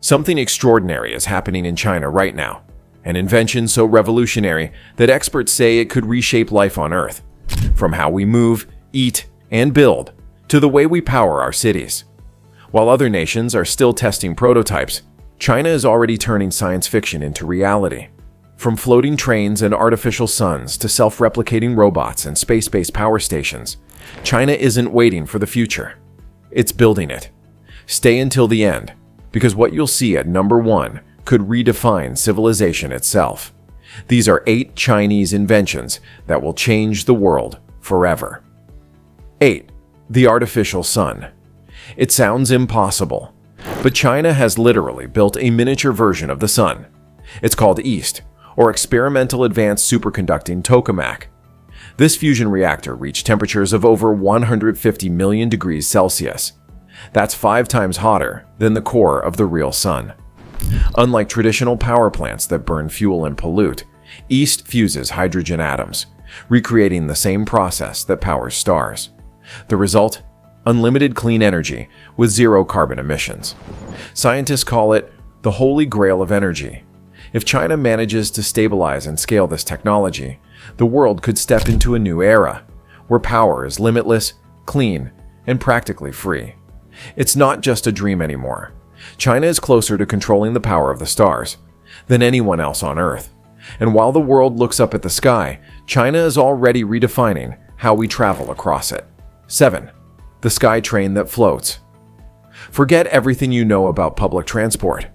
Something extraordinary is happening in China right now. An invention so revolutionary that experts say it could reshape life on Earth. From how we move, eat, and build, to the way we power our cities. While other nations are still testing prototypes, China is already turning science fiction into reality. From floating trains and artificial suns to self-replicating robots and space-based power stations, China isn't waiting for the future. It's building it. Stay until the end, because what you'll see at number 1 could redefine civilization itself. These are 8 Chinese inventions that will change the world forever. 8. The artificial sun. It sounds impossible, but China has literally built a miniature version of the sun. It's called EAST, or Experimental Advanced Superconducting Tokamak. This fusion reactor reached temperatures of over 150 million degrees Celsius. That's 5 times hotter than the core of the real sun. Unlike traditional power plants that burn fuel and pollute, EAST fuses hydrogen atoms, recreating the same process that powers stars. The result? Unlimited clean energy with zero carbon emissions. Scientists call it the holy grail of energy. If China manages to stabilize and scale this technology, the world could step into a new era, where power is limitless, clean, and practically free. It's not just a dream anymore. China is closer to controlling the power of the stars than anyone else on Earth. And while the world looks up at the sky, China is already redefining how we travel across it. 7. The sky train that floats. Forget everything you know about public transport.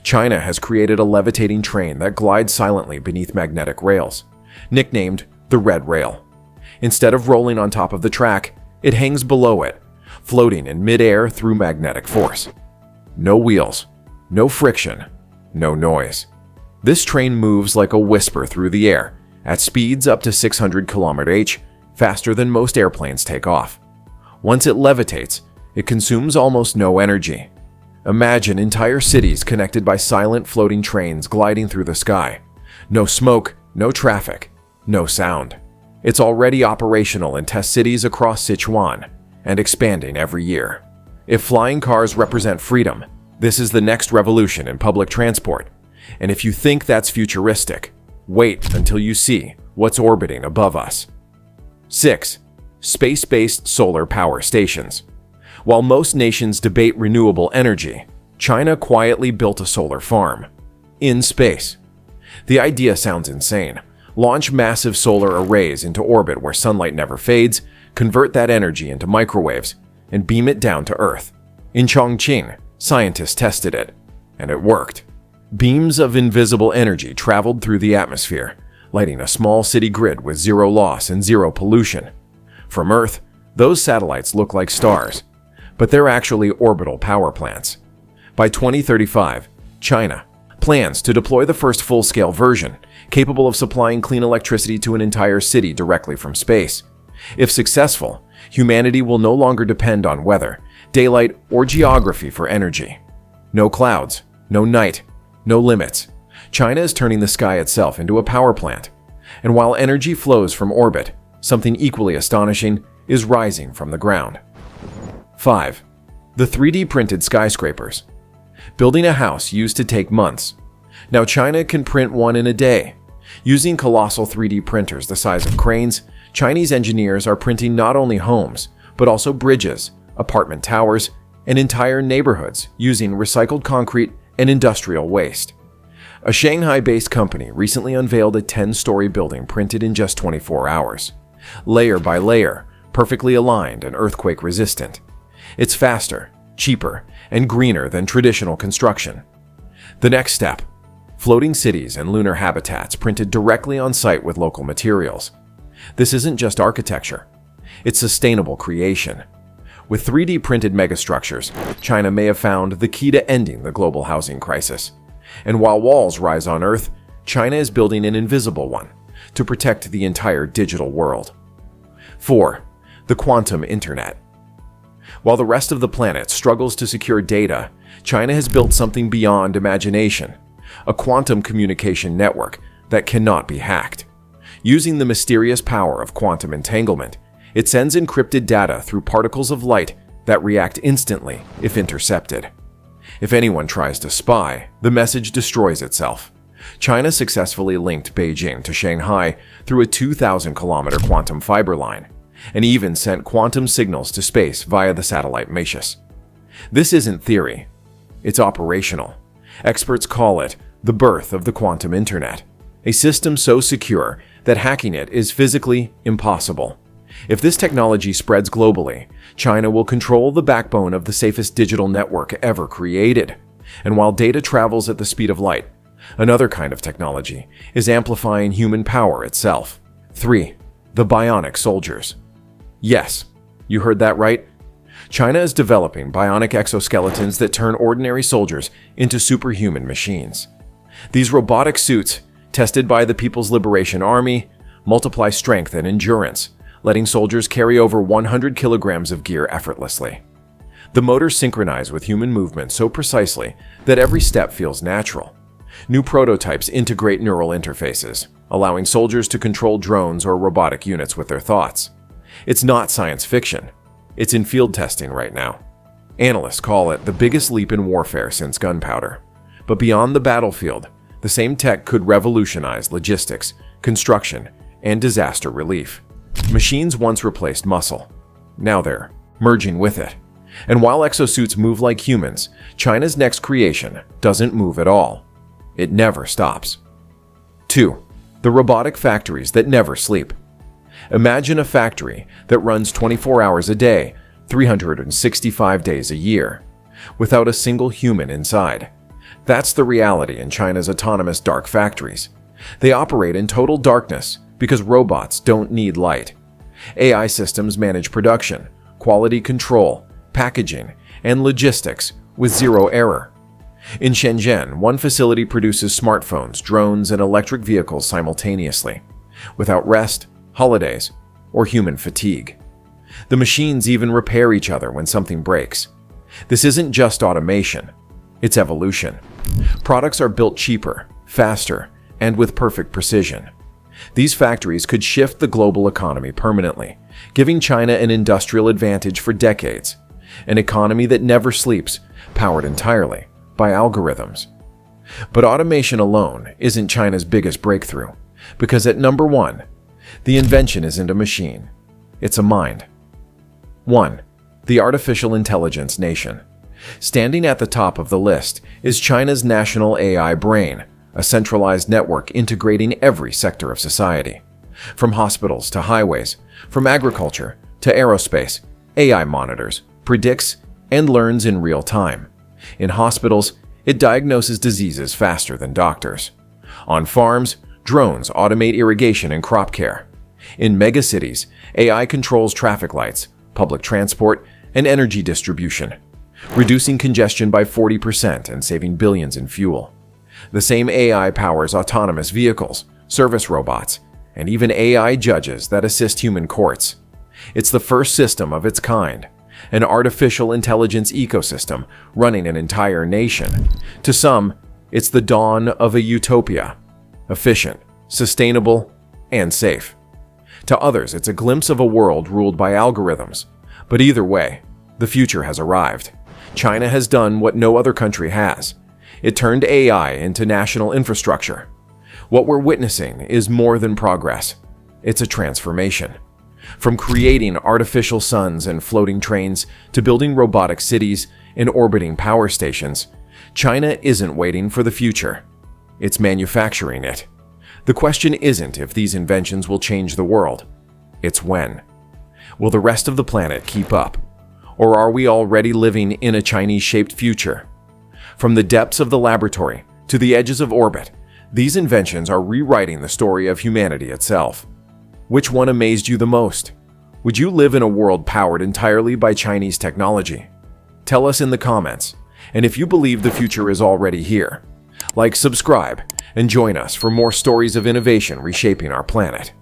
China has created a levitating train that glides silently beneath magnetic rails, nicknamed the Red Rail. Instead of rolling on top of the track, it hangs below it, floating in mid-air through magnetic force. No wheels, no friction, no noise. This train moves like a whisper through the air at speeds up to 600 km/h, faster than most airplanes take off. Once it levitates, it consumes almost no energy. Imagine entire cities connected by silent floating trains gliding through the sky. No smoke, no traffic, no sound. It's already operational in test cities across Sichuan and expanding every year. If flying cars represent freedom, this is the next revolution in public transport. And if you think that's futuristic, wait until you see what's orbiting above us. 6. Space-based solar power stations. While most nations debate renewable energy, China quietly built a solar farm in space. The idea sounds insane. Launch massive solar arrays into orbit where sunlight never fades, convert that energy into microwaves, and beam it down to Earth. In Chongqing, scientists tested it, and it worked. Beams of invisible energy traveled through the atmosphere, lighting a small city grid with zero loss and zero pollution. From Earth, those satellites look like stars, but they're actually orbital power plants. By 2035, China plans to deploy the first full-scale version, capable of supplying clean electricity to an entire city directly from space. If successful, humanity will no longer depend on weather, daylight, or geography for energy. No clouds, no night, no limits. China is turning the sky itself into a power plant. And while energy flows from orbit, something equally astonishing is rising from the ground. 5. The 3D printed skyscrapers. Building a house used to take months. Now China can print one in a day. Using colossal 3D printers the size of cranes, Chinese engineers are printing not only homes, but also bridges, apartment towers, and entire neighborhoods using recycled concrete and industrial waste. A Shanghai-based company recently unveiled a 10-story building printed in just 24 hours. Layer by layer, perfectly aligned and earthquake-resistant. It's faster, cheaper, and greener than traditional construction. The next step: floating cities and lunar habitats printed directly on site with local materials. This isn't just architecture. It's sustainable creation. With 3D printed megastructures, China may have found the key to ending the global housing crisis. And while walls rise on Earth, China is building an invisible one to protect the entire digital world. 4. The quantum internet. While the rest of the planet struggles to secure data, China has built something beyond imagination: a quantum communication network that cannot be hacked. Using the mysterious power of quantum entanglement, it sends encrypted data through particles of light that react instantly if intercepted. If anyone tries to spy, the message destroys itself. China successfully linked Beijing to Shanghai through a 2,000-kilometer quantum fiber line, and even sent quantum signals to space via the satellite Mauritius. This isn't theory. It's operational. Experts call it the birth of the quantum internet, a system so secure that hacking it is physically impossible. If this technology spreads globally, China will control the backbone of the safest digital network ever created. And while data travels at the speed of light, another kind of technology is amplifying human power itself. 3. The bionic soldiers. Yes, you heard that right. China is developing bionic exoskeletons that turn ordinary soldiers into superhuman machines. These robotic suits, tested by the People's Liberation Army, multiply strength and endurance, letting soldiers carry over 100 kilograms of gear effortlessly. The motors synchronize with human movement so precisely that every step feels natural. New prototypes integrate neural interfaces, allowing soldiers to control drones or robotic units with their thoughts. It's not science fiction. It's in field testing right now. Analysts call it the biggest leap in warfare since gunpowder. But beyond the battlefield, the same tech could revolutionize logistics, construction, and disaster relief. Machines once replaced muscle. Now they're merging with it. And while exosuits move like humans, China's next creation doesn't move at all. It never stops. 2. The robotic factories that never sleep. Imagine a factory that runs 24 hours a day, 365 days a year, without a single human inside. That's the reality in China's autonomous dark factories. They operate in total darkness because robots don't need light. AI systems manage production, quality control, packaging, and logistics with zero error. In Shenzhen, one facility produces smartphones, drones, and electric vehicles simultaneously, without rest, holidays, or human fatigue. The machines even repair each other when something breaks. This isn't just automation, it's evolution. Products are built cheaper, faster, and with perfect precision. These factories could shift the global economy permanently, giving China an industrial advantage for decades. An economy that never sleeps, powered entirely by algorithms. But automation alone isn't China's biggest breakthrough, because at number 1, the invention isn't a machine, it's a mind. 1. The artificial intelligence nation. Standing at the top of the list is China's national AI brain, a centralized network integrating every sector of society. From hospitals to highways, from agriculture to aerospace, AI monitors, predicts, and learns in real time. In hospitals, it diagnoses diseases faster than doctors. On farms, drones automate irrigation and crop care. In megacities, AI controls traffic lights, public transport, and energy distribution, reducing congestion by 40% and saving billions in fuel. The same AI powers autonomous vehicles, service robots, and even AI judges that assist human courts. It's the first system of its kind, an artificial intelligence ecosystem running an entire nation. To some, it's the dawn of a utopia, efficient, sustainable, and safe. To others, it's a glimpse of a world ruled by algorithms. But either way, the future has arrived. China has done what no other country has. It turned AI into national infrastructure. What we're witnessing is more than progress. It's a transformation. From creating artificial suns and floating trains to building robotic cities and orbiting power stations, China isn't waiting for the future. It's manufacturing it. The question isn't if these inventions will change the world. It's when. Will the rest of the planet keep up? Or are we already living in a Chinese-shaped future? From the depths of the laboratory to the edges of orbit, these inventions are rewriting the story of humanity itself. Which one amazed you the most? Would you live in a world powered entirely by Chinese technology? Tell us in the comments. And if you believe the future is already here, like, subscribe, and join us for more stories of innovation reshaping our planet.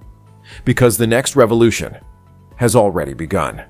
Because the next revolution has already begun.